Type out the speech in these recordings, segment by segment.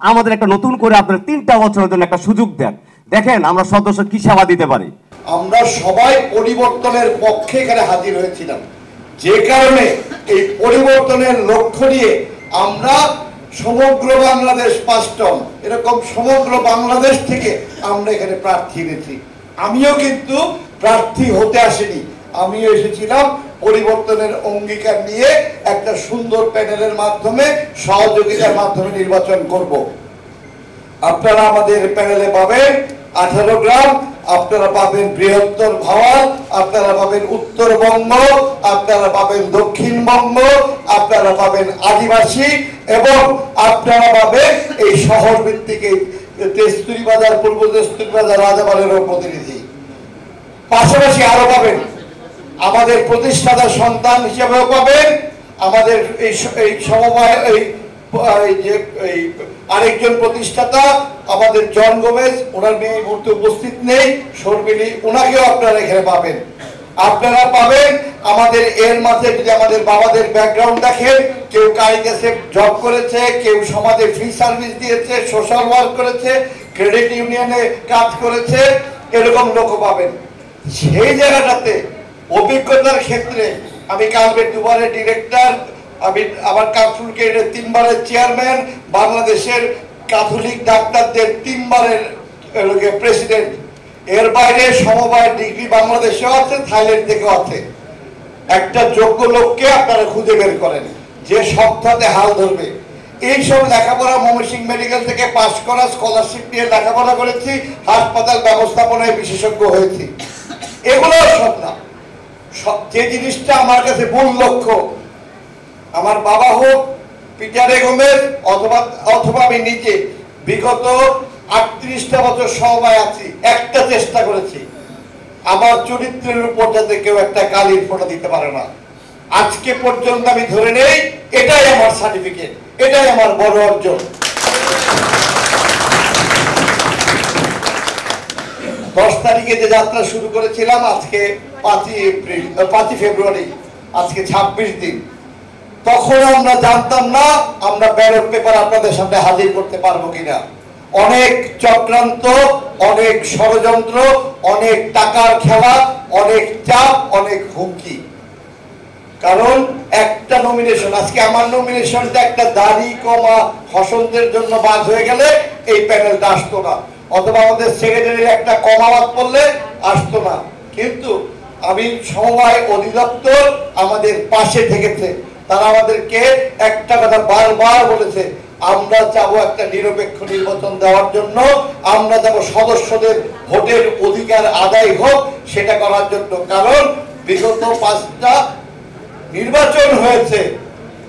আমাদের একটা নতুন করে আপনারা 3টা বছরের জন্য একটা সুযোগ দেন, দেখেন আমরা সদস্য কি সেবা দিতে পারি। আমরা সবাই পরিবর্তনের পক্ষে এখানে হাজির হয়েছিলাম, যে কারণে এই পরিবর্তনের লক্ষ্য নিয়ে আমরা সমগ্র বাংলাদেশ 5জন এরকম সমগ্র বাংলাদেশ থেকে আমরা এখানে প্রার্থী এনেছি। আমিও কিন্তু প্রার্থী হতে আসিনি, আমিও এসেছিলাম পরিবর্তনের অঙ্গীকার নিয়ে একটা সুন্দর প্যানেলের মাধ্যমে সহযোগিতার মাধ্যমে নির্বাচন করব। আপনারা আমাদের প্যানেলে পাবেন 18 গ্রাম, আপনারা পাবেন বৃহত্তর ভাওয়াল, আপনারা পাবেন উত্তরবঙ্গ, আপনারা পাবেন দক্ষিণবঙ্গ, আপনারা পাবেন আদিবাসী এবং আপনারা পাবেন এই শহর ভিত্তিক তেস্তুরি বাজার, পূর্ব তেস্তুরি বাজার, রাজাবাড়িরও প্রতিনিধি। পাশাপাশি আরো পাবেন আমাদের প্রতিষ্ঠাতার সন্তান হিসেবেও পাবেন, আমাদের এই সমবায় এই আরেকজন প্রতিষ্ঠাতা আমাদের জন গোমেজ, ওনার মেয়ে এই মুহূর্তে উপস্থিত নেই, শর্মিলী, ওনাকেও আপনারা এখানে পাবেন। আপনারা পাবেন আমাদের এর মাঝে যদি আমাদের বাবাদের ব্যাকগ্রাউন্ড দেখেন, কেউ কারিগেসে জব করেছে, কেউ সমাজে ফ্রি সার্ভিস দিয়েছে, সোশ্যাল ওয়ার্ক করেছে, ক্রেডিট ইউনিয়নে কাজ করেছে, এরকম লোকও পাবেন। সেই জায়গাটাতে অভিজ্ঞতার ক্ষেত্রে আমি কালকে 2বারের ডিরেক্টর, আমি আমার কাফুলকে 3বারের চেয়ারম্যান, বাংলাদেশের ক্যাথলিক ডাক্তারদের 3বারের প্রেসিডেন্ট, এর বাইরে সমবায় ডিগ্রি বাংলাদেশেও আছে, থাইল্যান্ড থেকেও আছে। একটা যোগ্য লোককে আপনারা খুঁজে বের করেন যে সপ্তাহে হাল ধরবে। এইসব লেখাপড়া ময়মনসিংহ মেডিকেল থেকে পাশ করা, স্কলারশিপ নিয়ে লেখাপড়া করেছি, হাসপাতাল ব্যবস্থাপনায় বিশেষজ্ঞ হয়েছি। এগুলো সব না, যে জিনিসটা আমার কাছে মূল লক্ষ্য, আমার বাবা হোক পিটার গোমেজ অথবা আমি নিজে বিগত 38টা বছর সময় আছি, একটা চেষ্টা করেছি আমার চরিত্রের উপর যাতে কেউ একটা কালির ফোঁটা দিতে পারে না। আজকে পর্যন্ত আমি ধরে নেই, এটাই আমার সার্টিফিকেট, এটাই আমার বড় অর্জন। 10 তারিখে যে যাত্রা শুরু করেছিলাম, আজকে 5 ফেব্রুয়ারি, আজকে 26 দিন। তখন আমরা জানতাম না আমরা ব্যালট পেপার আপনাদের সামনে হাজির করতে পারবো কিনা। অনেক চক্রান্ত, অনেক ষড়যন্ত্র, অনেক টাকার খেলা, অনেক চাপ, অনেক হুমকি। কারণ একটা নমিনেশন, আজকে আমার নমিনেশনটা একটা দাড়ি কমা হসন্তের জন্য বাদ হয়ে গেলে এই প্যানেলটা আসতো না, অথবা আমাদের সেক্রেটারির একটা কমা বাদ পড়লে আসতো না। কিন্তু আমি সমবায় অধিদপ্তর আমাদের পাশে থেকেছে, তারা আমাদেরকে একটা কথা বারবার বলেছে, আমরা চাবো একটা নিরপেক্ষ নির্বাচন দেওয়ার জন্য, আমরা চাবো সদস্যদের ভোটের অধিকার আদায় হোক, সেটা করার জন্য। কারণ বিগত 5টা নির্বাচন হয়েছে,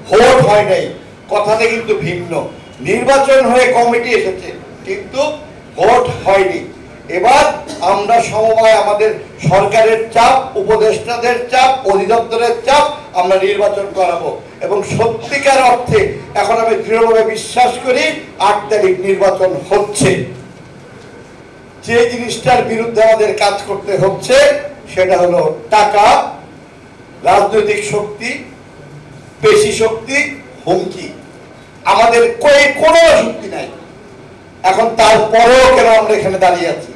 ভোট হয় নাই, কথাটা কিন্তু ভিন্ন। নির্বাচন হয়ে কমিটি এসেছে, কিন্তু ভোট হয়নি। এবার আমরা সমবায় আমাদের সরকারের চাপ, উপদেষ্টাদের চাপ, অধিদপ্তরের চাপ, আমরা নির্বাচন করাবো। এবং সত্যিকার অর্থে এখন আমি দৃঢ়ভাবে বিশ্বাস করি 8 তারিখ নির্বাচন হচ্ছে। যে জিনিসটার বিরুদ্ধে আমাদের কাজ করতে হচ্ছে সেটা হলো টাকা, রাজনৈতিক শক্তি, পেশি শক্তি, হুমকি। আমাদের কোনো শক্তি নাই এখন, তারপরেও কেন আমরা এখানে দাঁড়িয়ে আছি?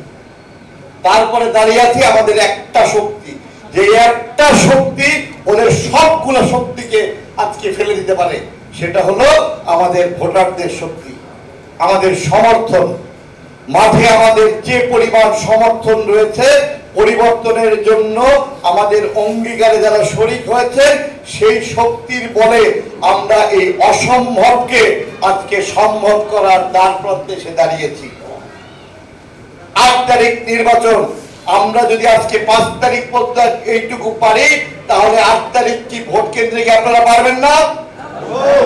তারপরে দাঁড়িয়ে আছি আমাদের একটা শক্তি, যে একটা শক্তি ওদের সবগুলো শক্তিকে আজকে ফেলে দিতে পারে, সেটা হলো আমাদের ভোটারদের শক্তি, আমাদের সমর্থন। মাঠে আমাদের যে পরিমাণ সমর্থন রয়েছে, পরিবর্তনের জন্য আমাদের অঙ্গীকারে যারা শরীক হয়েছে, সেই শক্তির বলে আমরা এই অসম্ভবকে আজকে সম্ভব করার দ্বারপ্রান্তে এসে দাঁড়িয়েছি। 8 তারিখ নির্বাচন, আমরা যদি আজকে 5 তারিখ পর্যন্ত এইটুকু পারি, তাহলে 8 তারিখ কি ভোট কেন্দ্রে গিয়ে আপনারা পারবেন না?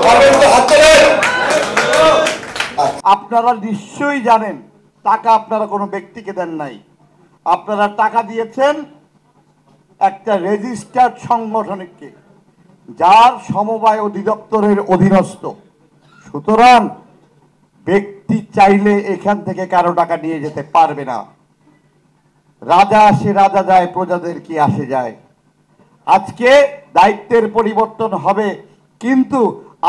পারবেন তো? হাত তোলেন। আপনারা নিশ্চয়ই জানেন টাকা আপনারা কোনো ব্যক্তিকে দেন নাই, আপনারা টাকা দিয়েছেন একটা রেজিস্টার্ড সংগঠনকে, যার সমবায় অধিদপ্তরের অধীনস্থ। সুতরাং ব্যক্তি চাইলে এখান থেকে কারো টাকা নিয়ে যেতে পারবে না। রাজা আসে রাজা যায়, প্রজাদের কি আসে যায়। আজকে দায়িত্বের পরিবর্তন হবে, কিন্তু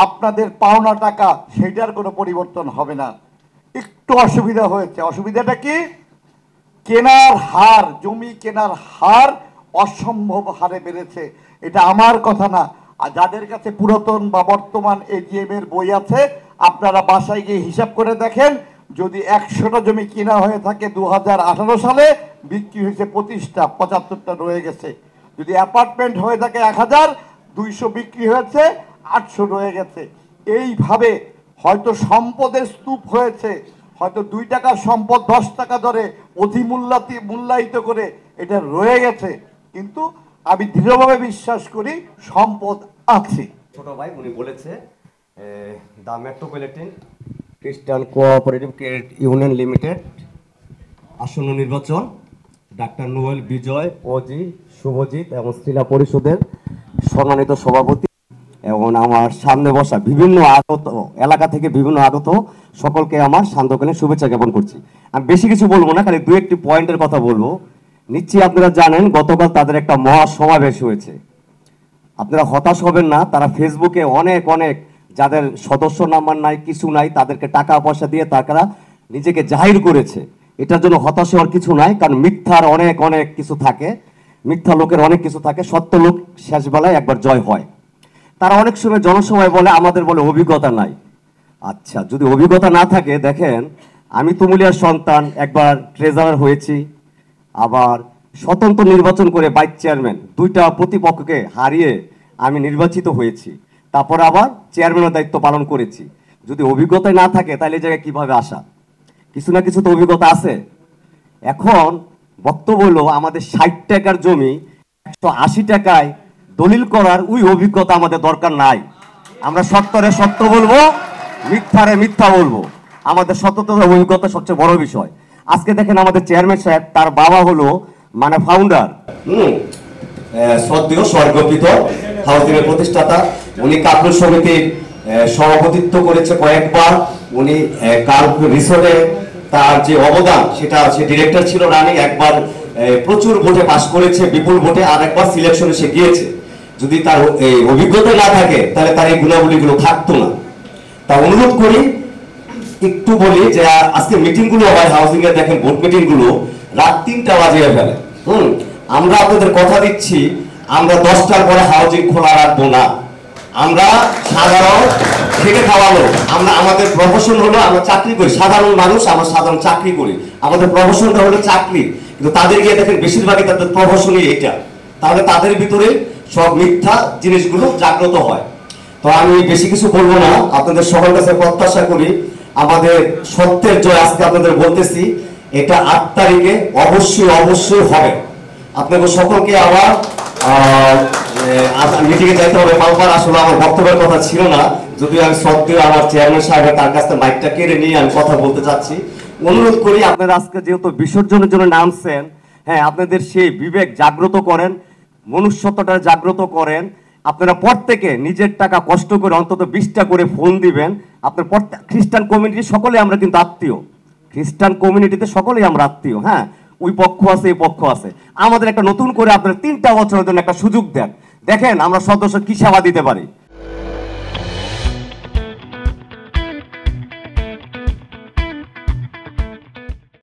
আপনাদের পাওনা টাকা সেটার কোনো পরিবর্তন হবে না। একটু অসুবিধা হয়েছে। অসুবিধাটা কি? কেনার হার, জমি কেনার হার অসম্ভব হারে বেড়েছে। এটা আমার কথা না, আর যাদের কাছে পুরাতন বা বর্তমান এজিএম এর বই আছে আপনারা বাসায় গিয়ে হিসাব করে দেখেন, যদি 100টা জমি কেনা হয়ে থাকে 2018 সালে, বিক্রি হয়েছে 25টা, 75টা রয়ে গেছে। যদি অ্যাপার্টমেন্ট হয়ে থাকে 1200 বিক্রি হয়েছে, 800 রয়ে গেছে। এইভাবে হয়তো সম্পদের স্তূপ হয়েছে, হয়তো 2 টাকার সম্পদ 10 টাকা ধরে মূল্যায়িত করে এটা রয়ে গেছে, কিন্তু আমি দৃঢ়ভাবে বিশ্বাস করি সম্পদ আছে। ছোট ভাই উনি বলেছে দ্য মেট্রোপলিটন খ্রিস্টান কোঅপারেটিভ ক্রেডিট ইউনিয়ন লিমিটেড আসন্ন নির্বাচন ডাক্তার নোয়েল বিজয় ওজি শুভজিৎ এবং শ্রীলা পরিষদের সম্মানিত সভাপতি এবং আমার সামনে বসা বিভিন্ন আগত এলাকা থেকে বিভিন্ন আগত সকলকে আমার সান্ধ্যকালীন শুভেচ্ছা জ্ঞাপন করছি। আমি বেশি কিছু বলবো না, খালি 2-1টি পয়েন্টের কথা বলবো। নিশ্চয়ই আপনারা জানেন গতকাল তাদের একটা মহা সমাবেশ হয়েছে। আপনারা হতাশ হবেন না, তারা ফেসবুকে অনেক অনেক যাদের সদস্য নাম্বার নাই, কিছু নাই, তাদেরকে টাকা পয়সা দিয়ে তারা নিজেকে জাহির করেছে। এটার জন্য হতাশ হওয়ার কিছু নাই, কারণ মিথ্যার অনেক অনেক কিছু থাকে, মিথ্যা লোকের অনেক কিছু থাকে, সত্য লোক শেষ বেলায় একবার জয় হয়। তারা অনেক সময় জনসভায় বলে আমাদের বলে অভিজ্ঞতা নাই। আচ্ছা, যদি অভিজ্ঞতা না থাকে, দেখেন আমি তুমুলিয়ার সন্তান, একবার ট্রেজারার হয়েছি, আবার স্বতন্ত্র নির্বাচন করে ভাইস চেয়ারম্যান, 2টা প্রতিপক্ষকে হারিয়ে আমি নির্বাচিত হয়েছি, তারপর আবার চেয়ারম্যানের দায়িত্ব পালন করেছি। যদি অভিজ্ঞতাই না থাকে তাহলে এই জায়গায় কিভাবে আসা? কিছু না কিছু তো অভিজ্ঞতা আছে। এখন বক্তব্য হলো আমাদের 60 টাকার জমি 180 টাকায় দলিল করার ওই অভিজ্ঞতা আমাদের দরকার নাই। আমরা সত্যরে সত্য বলবো, মিথ্যারে মিথ্যা বলবো। আমাদের সত্যতার অভিজ্ঞতা সবচেয়ে বড় বিষয়। আজকে দেখেন আমাদের চেয়ারম্যান সাহেব, তার বাবা হলো মানে ফাউন্ডার, শ্রদ্ধেয় স্বর্গকৃত হাউজিং এর প্রতিষ্ঠাতা। উনি কাপড় সমিতির সভাপতিত্ব করেছে কয়েকবার। উনি কার্ভ রিসোর্টে তার যে অবদান, সেটা সে ডিরেক্টর ছিল রানিং, একবার প্রচুর ভোটে পাশ করেছে, বিপুল ভোটে, আর একবার সিলেকশনে সে গিয়েছে। যদি তার এই অভিজ্ঞতা না থাকে তাহলে তার এই গুণাবলীগুলো থাকতো না। তা অনুরোধ করি, একটু বলি যে আজকে মিটিং গুলো হয় হাউজিং এ, দেখেন ভোট মিটিং গুলো রাত 3টা বাজিয়ে ফেলে। আমরা আপনাদের কথা দিচ্ছি, আমরা 10টার পরে হাউজিং খোলা রাখবো না। আমরা সাধারণ খেটে খাওয়ালো, আমরা আমাদের প্রফেশন হলো আমরা চাকরি করি, সাধারণ মানুষ, আমরা সাধারণ চাকরি করি, আমাদের প্রফেশনটা হলো চাকরি। কিন্তু তাদের গিয়ে দেখেন বেশিরভাগই তাদের প্রফেশনই এটা, তাহলে তাদের ভিতরে সব মিথ্যা জিনিসগুলো জাগ্রত হয়। তো আমি বেশি কিছু বলবো না, আপনাদের সবার কাছে প্রত্যাশা করি আমাদের সত্যের জয়। আজকে আপনাদের বলতেছি, এটা 8 তারিখে অবশ্যই অবশ্যই হবে। আপনাদের সকলকে আবার মিটিংয়ে যাইতে হবে। পালপার আসলে আমার বক্তব্যের কথা ছিল না, যদিও আমি সত্যি আমার চেয়ারম্যান সাহেব তার কাছ থেকে মাইকটা কেড়ে নিয়ে আমি কথা বলতে চাচ্ছি। অনুরোধ করি আপনারা আজকে যেহেতু বিসর্জনের জন্য নামছেন, হ্যাঁ, আপনাদের সেই বিবেক জাগ্রত করেন, মনুষ্যত্বটা জাগ্রত করেন। আপনারা প্রত্যেকে নিজের টাকা কষ্ট করে অন্তত 20টা করে ফোন দিবেন। আপনার খ্রিস্টান কমিউনিটি সকলে আমরা কিন্তু আত্মীয়, খ্রিস্টান কমিউনিটিতে সকলেই আমরা আত্মীয়। হ্যাঁ, ওই পক্ষ আছে, এই পক্ষ আছে। আমাদের একটা নতুন করে আপনারা 3টা বছরের জন্য একটা সুযোগ দেন, দেখেন আমরা সদস্য কি সেবা দিতে পারি।